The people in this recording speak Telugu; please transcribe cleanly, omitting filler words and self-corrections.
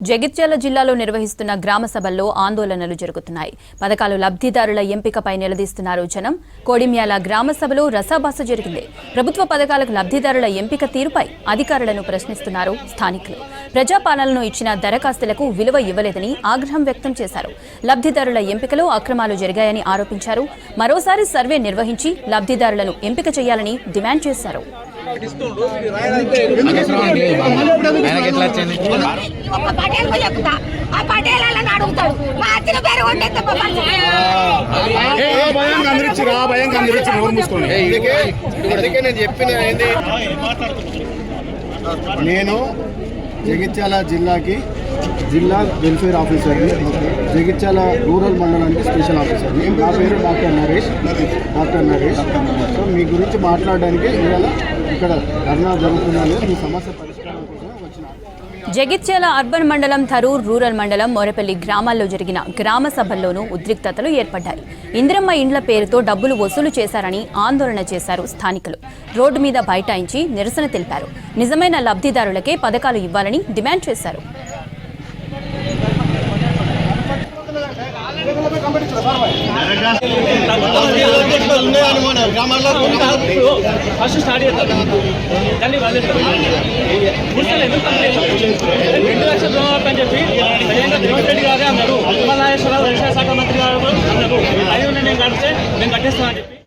జగిత్యాల జిల్లాలో నిర్వహిస్తున్న గ్రామ సభల్లో ఆందోళనలు జరుగుతున్నాయి. పథకాలు లబ్ధిదారుల ఎంపికపై నిలదీస్తున్నారు జనం. కోడిమ్యాల గ్రామ సభలో రసాభాస జరిగింది. ప్రభుత్వ పథకాలకు లబ్ధిదారుల ఎంపిక తీరుపై అధికారులను ప్రశ్నిస్తున్నారు స్థానికులు. ప్రజాపాలనను ఇచ్చిన దరఖాస్తులకు విలువ ఇవ్వలేదని ఆగ్రహం వ్యక్తం చేశారు. లబ్ధిదారుల ఎంపికలో అక్రమాలు జరిగాయని ఆరోపించారు. మరోసారి సర్వే నిర్వహించి లబ్ధిదారులను ఎంపిక చేయాలని డిమాండ్ చేశారు. నేను జగిత్యాల జిల్లాకి జిల్లా వెల్ఫేర్ ఆఫీసర్ని, జగిత్యాల రూరల్ మండలానికి స్పెషల్ ఆఫీసర్ని. నా పేరు డాక్టర్ నరేష్. సో మీ గురించి మాట్లాడడానికి ఇవాళ ఇక్కడ ధర్నా జరుగుతుందని మీ సమస్య పరిష్కారం కోసం వచ్చిన. జగిత్యాల అర్బన్ మండలం, థరూర్ రూరల్ మండలం, మోరపల్లి గ్రామాల్లో జరిగిన గ్రామ సభల్లోనూ ఉద్రిక్తతలు ఏర్పడ్డాయి. ఇందిరమ్మ ఇండ్ల పేరుతో డబ్బులు వసూలు చేశారని ఆందోళన చేశారు స్థానికులు. రోడ్డు మీద బైఠాయించి నిరసన తెలిపారు. నిజమైన లబ్ధిదారులకే పథకాలు ఇవ్వాలని డిమాండ్ చేశారు. శాఖ మంత్రి గారు అన్నారు. 5 నేను కడితే నేను కట్టేస్తానని చెప్పి